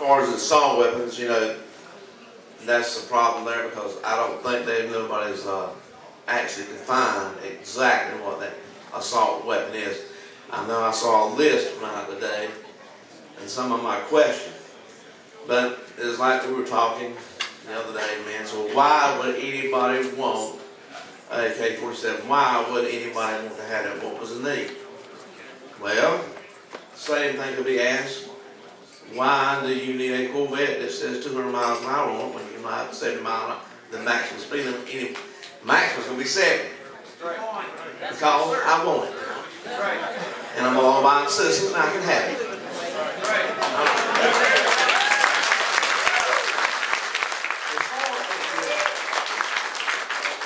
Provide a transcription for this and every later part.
far as assault weapons, you know, that's the problem there, because I don't think nobody's actually defined exactly what that assault weapon is. I know I saw a list come out today, and some of them I questioned. But it's like we were talking the other day, man. So why would anybody want AK-47? Why would anybody want to have that? What was the need? Well, same thing could be asked. Why do you need a Corvette that says 200 miles an hour on it when you might have 70 miles an hour? The maximum speed limit, any maximum is going to be 70. Because I want it. And I'm a law-abiding citizen and I can have it.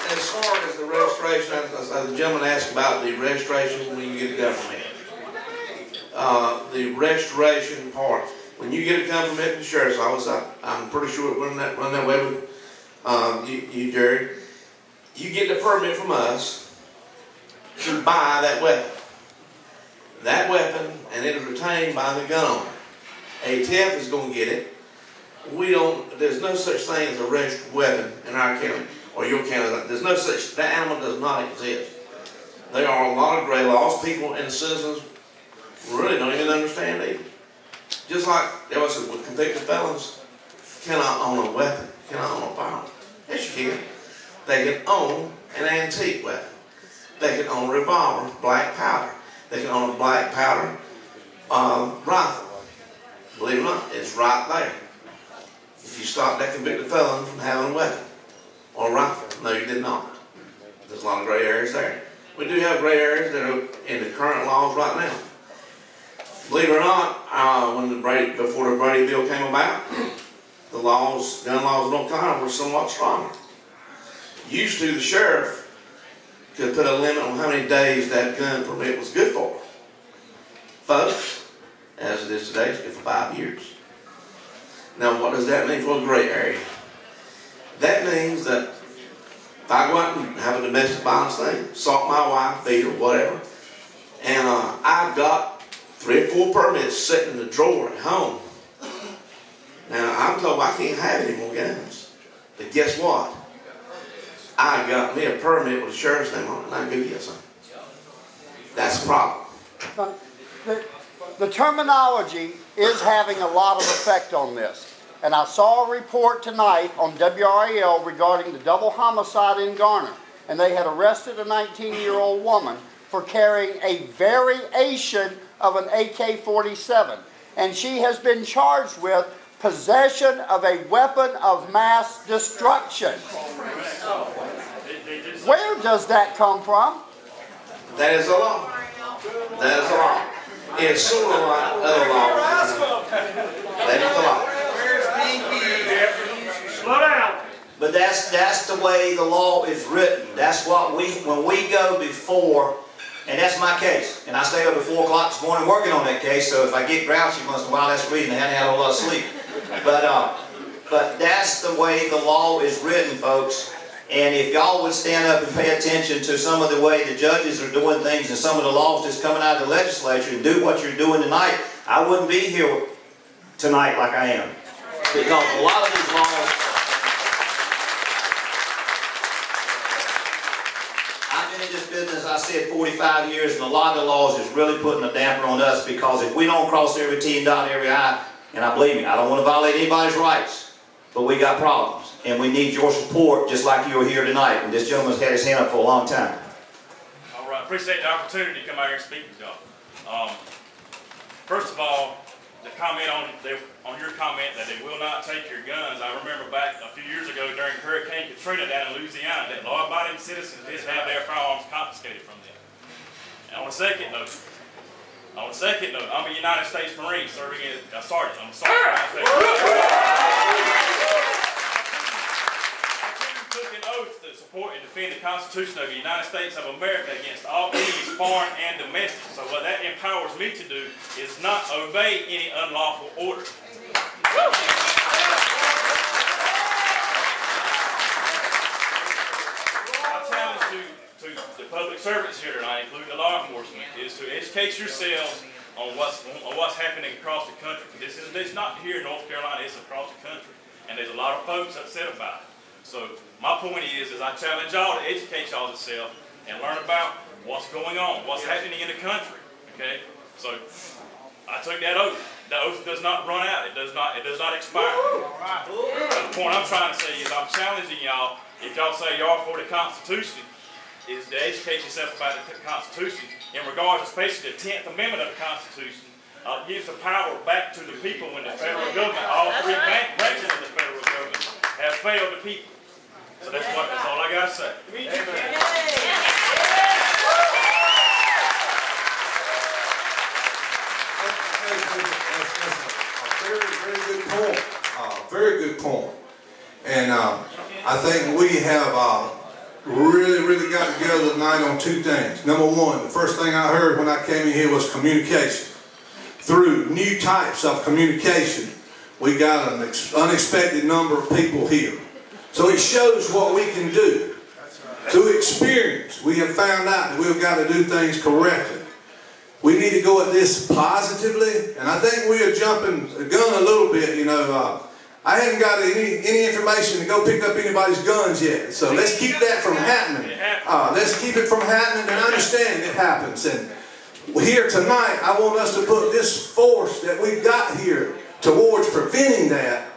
As far as the registration, as the gentleman asked about the registration when you get a gun permit. The registration part, when you get a gun permit from the sheriff's office, I'm pretty sure it run that way with you, Jerry. You get the permit from us to buy that weapon. That weapon, and it is retained by the gun owner. ATF is going to get it. There's no such thing as a registered weapon in our county or your county. There's no such, that animal does not exist. There are a lot of gray laws. People and citizens really don't even understand either. Just like there was with convicted felons, cannot own a weapon, cannot own a firearm. Yes, you can. They can own an antique weapon. They can own a revolver, black powder. They can own a black powder rifle. Believe it or not, it's right there. If you stop that convicted felon from having a weapon or a rifle, no, you did not. There's a lot of gray areas there. We do have gray areas that are in the current laws right now. Believe it or not, before the Brady bill came about, the laws, gun laws in North Carolina were somewhat stronger. Used to, the sheriff could put a limit on how many days that gun permit was good for. Folks, as it is today, it's good for 5 years. Now, what does that mean for a gray area? That means that if I go out and have a domestic violence thing, assault my wife, beat her, whatever, and I've got 3 or 4 permits sitting in the drawer at home. Now, I'm told I can't have any more guns. But guess what? I got me a permit with a sheriff's name on it, and I can go get some. That's the problem. The terminology is having a lot of effect on this. And I saw a report tonight on WRAL regarding the double homicide in Garner. And they had arrested a 19-year-old woman for carrying a variation of an AK-47. And she has been charged with possession of a weapon of mass destruction. Where does that come from? That is a law. That is a law. It's sort of like other laws. That is the law. Slow down. But that's the way the law is written. That's what when we go before, and that's my case. And I stay up at 4 o'clock this morning working on that case, so if I get grouchy once in a while, that's the reason I haven't had a whole lot of sleep. But that's the way the law is written, folks. And if y'all would stand up and pay attention to some of the way the judges are doing things and some of the laws that's coming out of the legislature and do what you're doing tonight, I wouldn't be here tonight like I am. Because a lot of these laws, I've been in this business, I said 45 years, and a lot of the laws is really putting a damper on us, because if we don't cross every T and dot every I, and I believe me, I don't want to violate anybody's rights, but we got problems. And we need your support, just like you are here tonight. And this gentleman's had his hand up for a long time. All right, appreciate the opportunity to come out here and speak with y'all. First of all, the comment on your comment that they will not take your guns. I remember back a few years ago during Hurricane Katrina down in Louisiana that law-abiding citizens did have their firearms confiscated from them. And on a second note, I'm a United States Marine serving as a sergeant. I'm a sergeant. I took an oath to support and defend the Constitution of the United States of America against all enemies, foreign and domestic. So what that empowers me to do is not obey any unlawful order. My challenge to the public servants here tonight, including the law enforcement, is to educate yourselves on what's happening across the country. It's not here in North Carolina, it's across the country. And there's a lot of folks upset about it. So my point is I challenge y'all to educate y'all yourself and learn about what's going on, what's happening in the country. Okay? So I took that oath. That oath does not run out. It does not expire. The point I'm trying to say is I'm challenging y'all, if y'all say y'all for the Constitution, is to educate yourself about the Constitution in regards especially the 10th Amendment of the Constitution. Gives the power back to the people when the federal government, all three branches of the federal government, have failed the people. So that's all I got to say. Very good point. Very good point. And I think we have really got together tonight on two things. Number one, the first thing I heard when I came in here was communication. Through new types of communication, we got an unexpected number of people here. So it shows what we can do. Through experience, we have found out that we've got to do things correctly. We need to go at this positively, and I think we are jumping the gun a little bit. You know, I haven't got any information to go pick up anybody's guns yet. So let's keep that from happening. Let's keep it from happening and understand it happens. And here tonight, I want us to put this force that we've got here towards preventing that,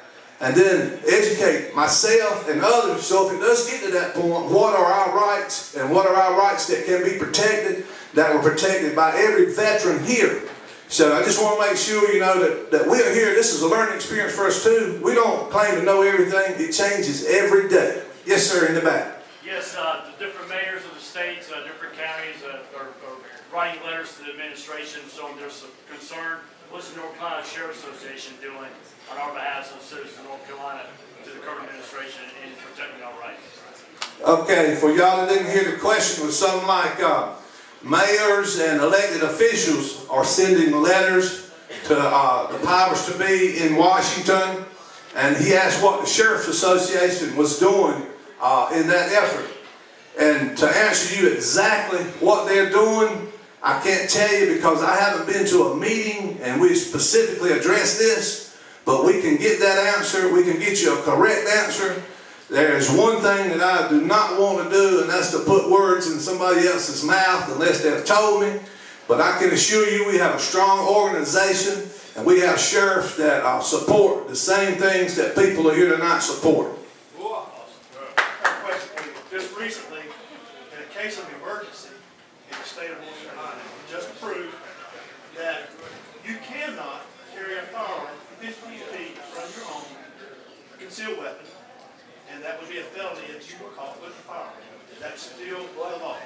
and then educate myself and others. So if it does get to that point, what are our rights, and what are our rights that can be protected, that were protected by every veteran here. So I just want to make sure you know that we are here. This is a learning experience for us too. We don't claim to know everything. It changes every day. Yes, sir, in the back. Yes, the different mayors of the states, different counties are writing letters to the administration showing their concern. What's the North Carolina Sheriff's Association doing on our behalf as citizens of North Carolina to the current administration in protecting our rights? Okay, for y'all that didn't hear the question, it was something like mayors and elected officials are sending letters to the powers to be in Washington, and he asked what the Sheriff's Association was doing in that effort. And to answer you exactly what they're doing, I can't tell you because I haven't been to a meeting and we specifically addressed this, but we can get that answer. We can get you a correct answer. There's one thing that I do not want to do, and that's to put words in somebody else's mouth unless they've told me. But I can assure you we have a strong organization, and we have sheriffs that support the same things that people are here tonight supporting. Just recently, in a case of emergency in the state of North Carolina, it just proved that you cannot carry a firearm 50 feet from your home, a concealed weapon, and that would be a felony if you were caught with a firearm. That's still the law.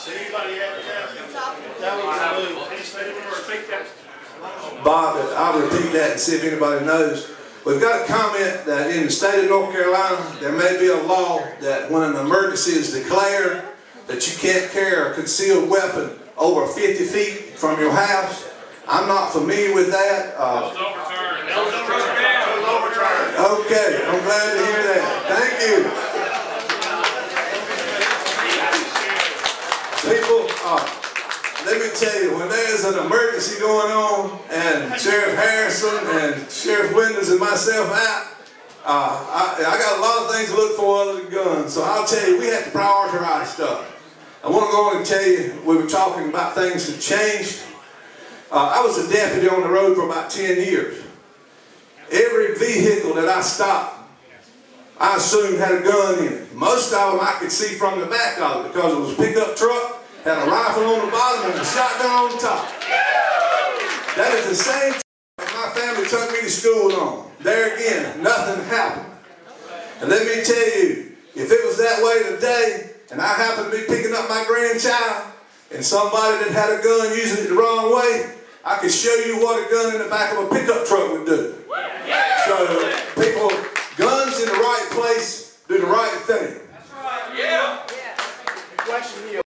Anybody add that? That was removed in the state of emergency. Bob, I'll repeat that and see if anybody knows. We've got a comment that in the state of North Carolina, there may be a law that when an emergency is declared, that you can't carry a concealed weapon over 50 feet from your house. I'm not familiar with that. Okay, I'm glad to hear that. Thank you. People, let me tell you, when there's an emergency going on and Sheriff Harrison and Sheriff Winters and myself out, I got a lot of things to look for other than guns. So I'll tell you, we have to prioritize stuff. I want to go on and tell you, we were talking about things that changed. I was a deputy on the road for about 10 years. Every vehicle that I stopped, I assumed had a gun in it. Most of them I could see from the back of it because it was a pickup truck, had a rifle on the bottom and a shotgun on the top. That is the same that my family took me to school on. There again, nothing happened. And let me tell you, if it was that way today, and I happened to be picking up my grandchild, and somebody that had a gun using it the wrong way, I could show you what a gun in the back of a pickup truck would do. So